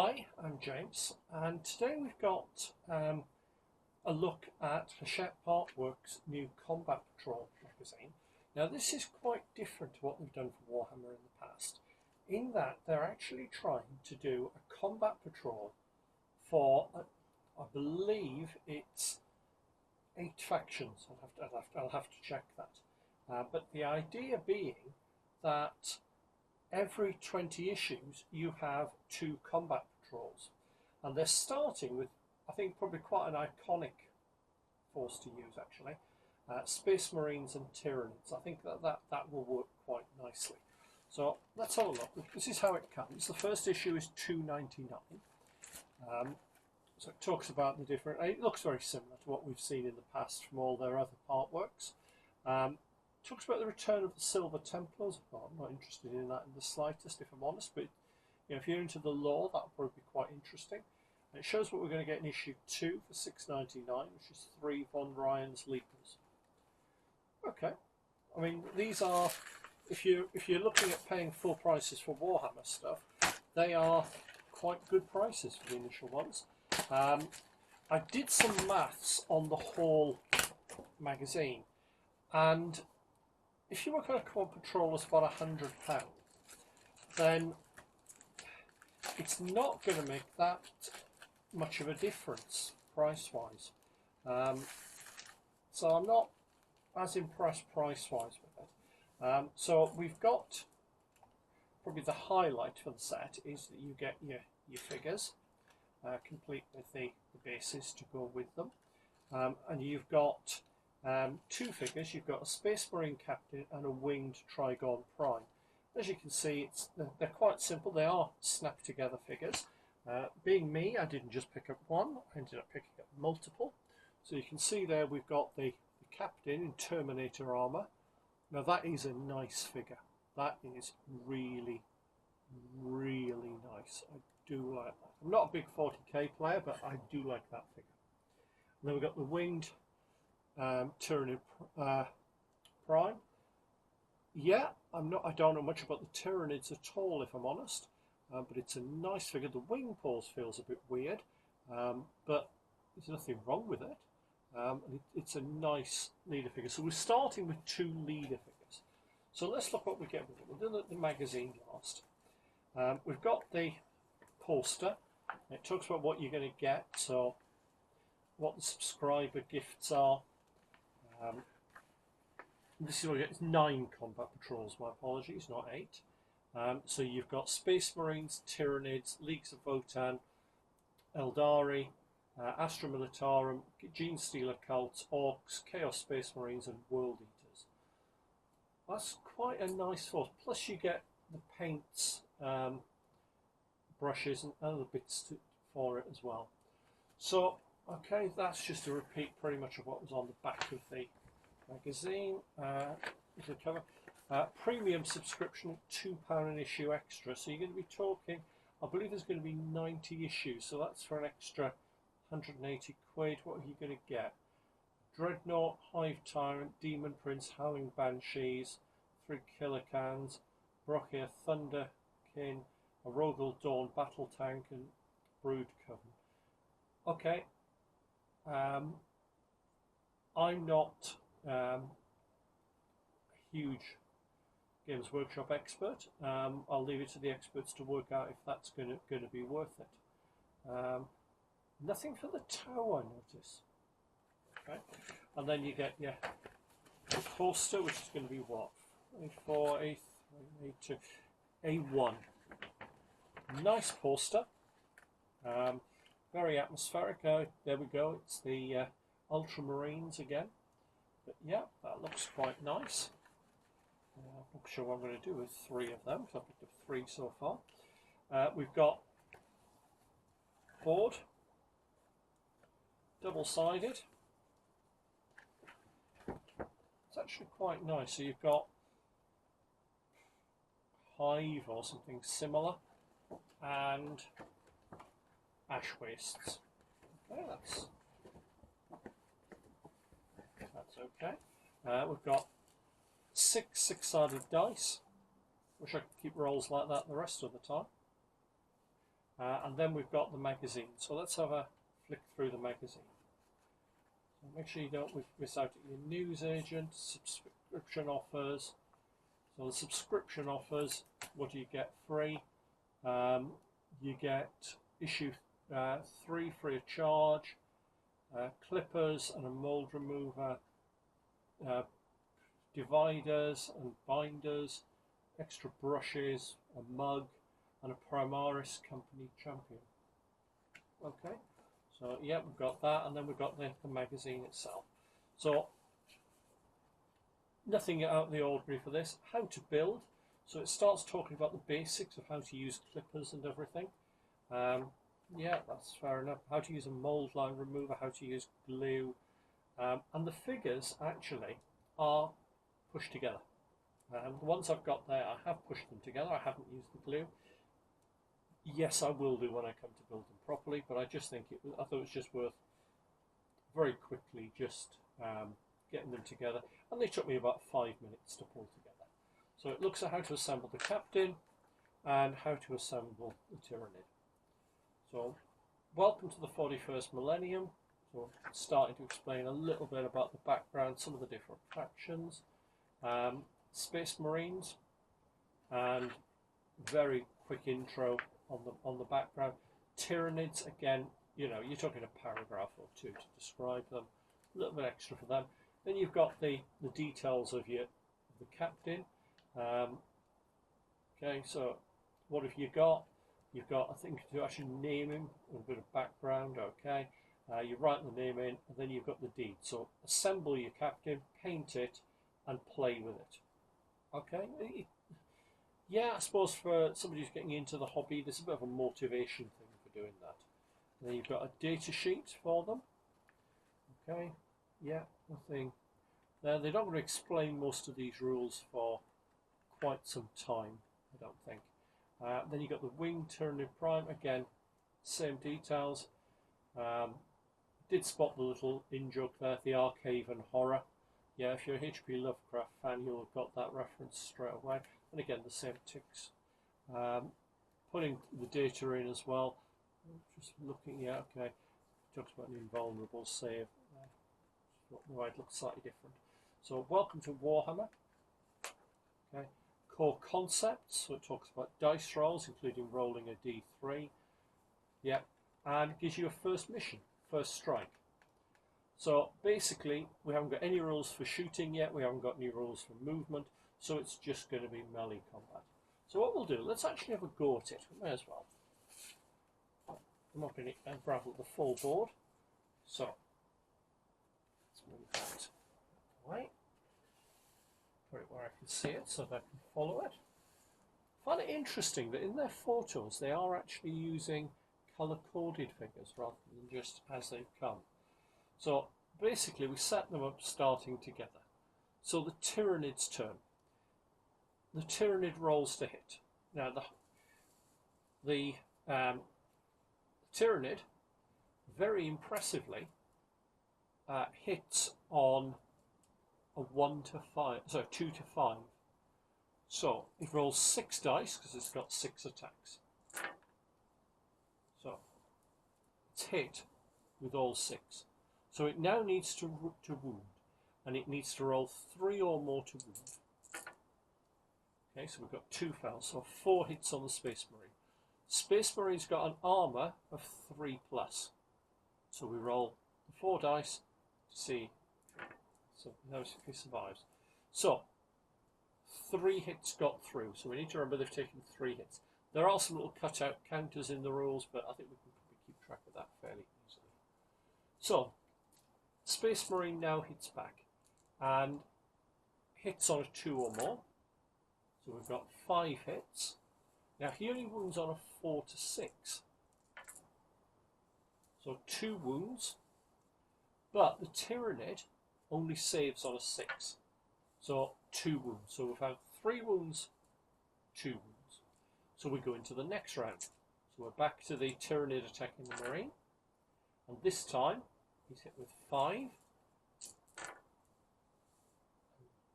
Hi, I'm James, and today we've got a look at Hachette Artworks' new Combat Patrol magazine. Now this is quite different to what we've done for Warhammer in the past, in that they're actually trying to do a combat patrol for, I believe it's 8 factions. I'll have to check that. But the idea being that every 20 issues you have 2 combat patrols, and they're starting with, I think, probably quite an iconic force to use actually, Space Marines and Tyranids. I think that will work quite nicely. So let's have a look. This is how it comes. The first issue is $2.99. So it talks about the different, it looks very similar to what we've seen in the past from all their other artworks. Talks about the return of the Silver Templars. Well, I'm not interested in that in the slightest, if I'm honest, but if you're into the lore, that would probably be quite interesting. And it shows what we're going to get in issue 2 for $6.99, which is 3 Von Ryan's Leapers. Okay, I mean, these are, if you're looking at paying full prices for Warhammer stuff, they are quite good prices for the initial ones. I did some maths on the whole magazine, and if you were going to come on patrol as about £100, then it's not going to make that much of a difference price-wise. So I'm not as impressed price-wise with it. So we've got, probably the highlight for the set is that you get your figures, complete with the bases to go with them. And you've got 2 figures. You've got a Space Marine Captain and a Winged Trigon Prime. As you can see, they're quite simple. They are snapped together figures. Being me, I didn't just pick up one, I ended up picking up multiple. So you can see there we've got the Captain in Terminator armour. Now that is a nice figure. That is really, really nice. I do like that. I'm not a big 40k player, but I do like that figure. And then we've got the Winged Tyranid Prime. Yeah, I don't know much about the Tyranids at all, if I'm honest, but it's a nice figure. The wing pose feels a bit weird, but there's nothing wrong with it. It's a nice leader figure. So we're starting with 2 leader figures. So let's look what we get with it. We'll do the magazine last. We've got the poster. It talks about what you're going to get, so what the subscriber gifts are. This is what you get. It's 9 combat patrols, my apologies, not 8. So you've got Space Marines, Tyranids, Leagues of Votan, Eldari, Astra Militarum, Gene Stealer Cults, Orcs, Chaos Space Marines and World Eaters. That's quite a nice force. Plus you get the paints, brushes and other bits for it as well. So okay, that's just a repeat pretty much of what was on the back of the magazine. The cover. Premium subscription at £2 an issue extra. So you're going to be talking, I believe there's going to be 90 issues. So that's for an extra 180 quid. What are you going to get? Dreadnought, Hive Tyrant, Demon Prince, Howling Banshees, 3 Killer Cans, Brokia, Thunderkin, a Rogal Dawn Battle Tank and Brood Coven. Okay. I'm not a huge Games Workshop expert. I'll leave it to the experts to work out if that's going to be worth it. Nothing for the tower, I notice. Okay, and then you get your poster, which is going to be what? A4, A3, A2, A1. Nice poster. Very atmospheric. There we go. It's the Ultramarines again. But yeah, that looks quite nice. I'm not sure what I'm going to do with 3 of them, because I've picked up 3 so far. We've got board, double-sided. It's actually quite nice. So you've got Hive or something similar, and Ash Wastes. Okay, that's okay. We've got 6 six-sided dice. Wish I could keep rolls like that the rest of the time. And then we've got the magazine. So let's have a flick through the magazine. So make sure you don't miss out at your news agent, subscription offers. So the subscription offers, what do you get free? You get issue 3 free of charge, clippers and a mold remover, dividers and binders, extra brushes, a mug, and a Primaris Company Champion. Okay, so yeah, we've got that, and then we've got the magazine itself. So nothing out of the ordinary for this. How to build. So it starts talking about the basics of how to use clippers and everything. Yeah, that's fair enough. How to use a mold line remover, how to use glue, and the figures actually are pushed together. The ones I've got there, I have pushed them together. I haven't used the glue. Yes, I will do when I come to build them properly, but I just think I thought it was just worth very quickly just getting them together, and they took me about 5 minutes to pull together. So it looks at how to assemble the captain and how to assemble the Tyranid. So welcome to the 41st millennium. So starting to explain a little bit about the background, some of the different factions, Space Marines, and very quick intro on the background. Tyranids, again, you know, you're talking a paragraph or two to describe them, a little bit extra for them. Then you've got the details of the captain. Okay, so what have you got? You've got, I think, to actually name him, a bit of background. Okay, you write the name in, and then you've got the deed. So assemble your captain, paint it, and play with it. Okay, yeah, I suppose for somebody who's getting into the hobby, there's a bit of a motivation thing for doing that. And then you've got a data sheet for them. Okay, yeah, nothing there. They're not going to explain most of these rules for quite some time, I don't think. Then you've got the Wing Tyranid Prime, again, same details. Did spot the little in-joke there, the Arcave and Horror. Yeah, if you're a H.P. Lovecraft fan, you'll have got that reference straight away. And again, the same ticks. Putting the data in as well. Just looking, yeah, okay. Talks about an invulnerable save. Right, looks slightly different. So, welcome to Warhammer. Okay. Core concepts. So it talks about dice rolls, including rolling a D3. Yeah, and it gives you a first mission, first strike. So basically, we haven't got any rules for shooting yet. We haven't got any rules for movement. So it's just going to be melee combat. So what we'll do, let's actually have a go at it. We may as well. I'm not going to unravel the full board. So let's move that away. Put it where I can see it so that I can follow it. I find it interesting that in their photos they are actually using colour-coded figures rather than just as they come. So basically we set them up starting together. So the Tyranid's turn. The Tyranid rolls to hit. Now the Tyranid very impressively hits on a 1 to 5, so 2 to 5. So it rolls 6 dice because it's got 6 attacks. So it's hit with all 6. So it now needs to wound, and it needs to roll 3 or more to wound. Okay, so we've got 2 fails, so 4 hits on the Space Marine. Space Marine's got an armour of 3+. So we roll the 4 dice to see. So now if he survives. So 3 hits got through. So we need to remember they've taken 3 hits. There are some little cutout counters in the rules, but I think we can probably keep track of that fairly easily. So Space Marine now hits back and hits on a 2 or more. So we've got 5 hits. Now he only wounds on a 4 to 6. So 2 wounds. But the Tyranid only saves on a 6. So 2 wounds. So we've had 3 wounds, 2 wounds. So we go into the next round. So we're back to the Tyranid attacking the Marine. And this time he's hit with 5.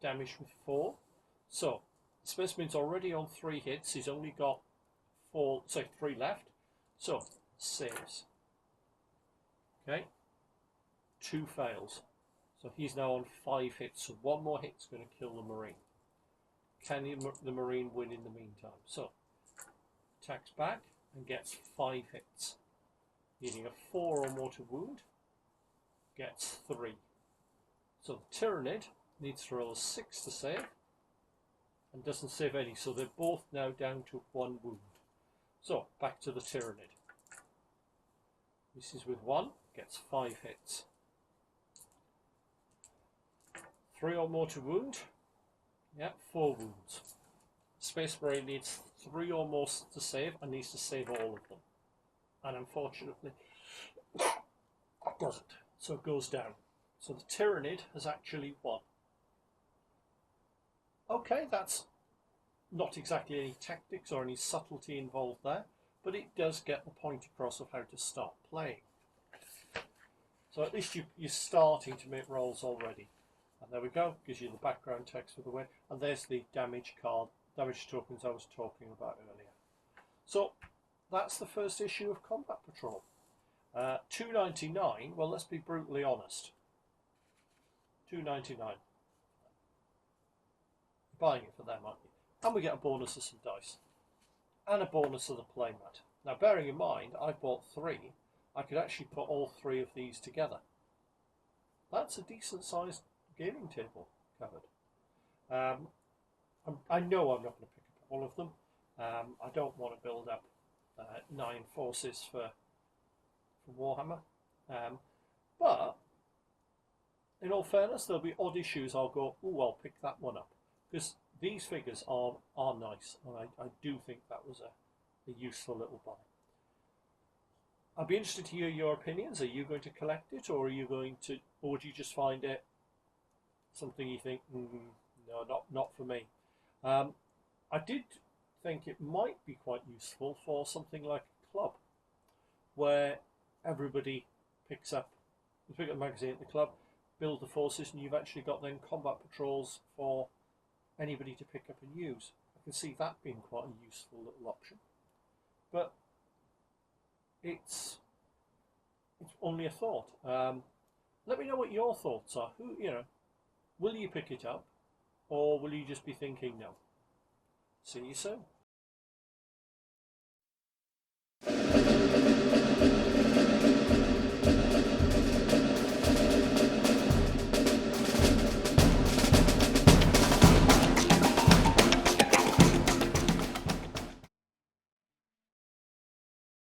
Damaged with 4. So the Space Marine's already on 3 hits. He's only got 3 left. So, saves. Okay, 2 fails. So he's now on 5 hits. So 1 more hit's going to kill the Marine. Can the Marine win in the meantime? So, attacks back and gets 5 hits. Needing a 4 or more to wound, gets 3. So the Tyrannid needs to roll a 6 to save, and doesn't save any. So they're both now down to 1 wound. So, back to the Tyrannid. This is with 1, gets 5 hits. 3 or more to wound, yeah, 4 wounds. Space Marine needs 3 or more to save, and needs to save all of them. And unfortunately, it doesn't. So it goes down. So the Tyrannid has actually won. Okay, that's not exactly any tactics or any subtlety involved there, but it does get the point across of how to start playing. So at least you're starting to make rolls already. And there we go, gives you the background text for the win. And there's the damage card, damage tokens I was talking about earlier. So that's the first issue of Combat Patrol. $2.99, well, let's be brutally honest. $2.99. Buying it for them, aren't you? And we get a bonus of some dice. And a bonus of the playmat. Now, bearing in mind, I bought 3. I could actually put all 3 of these together. That's a decent sized gaming table covered. I know I'm not going to pick up all of them. I don't want to build up 9 forces for Warhammer. But in all fairness, there'll be odd issues I'll go, ooh, I'll pick that one up. Because these figures are nice, and I do think that was a useful little buy. I'd be interested to hear your opinions. Are you going to collect it, or are you going to, or would you just find it something you think, no, not for me? I did think it might be quite useful for something like a club, where everybody picks up the magazine at the club, build the forces, and you've actually got then combat patrols for anybody to pick up and use. I can see that being quite a useful little option, but it's only a thought. Let me know what your thoughts are. Will you pick it up, or will you just be thinking no? See you soon.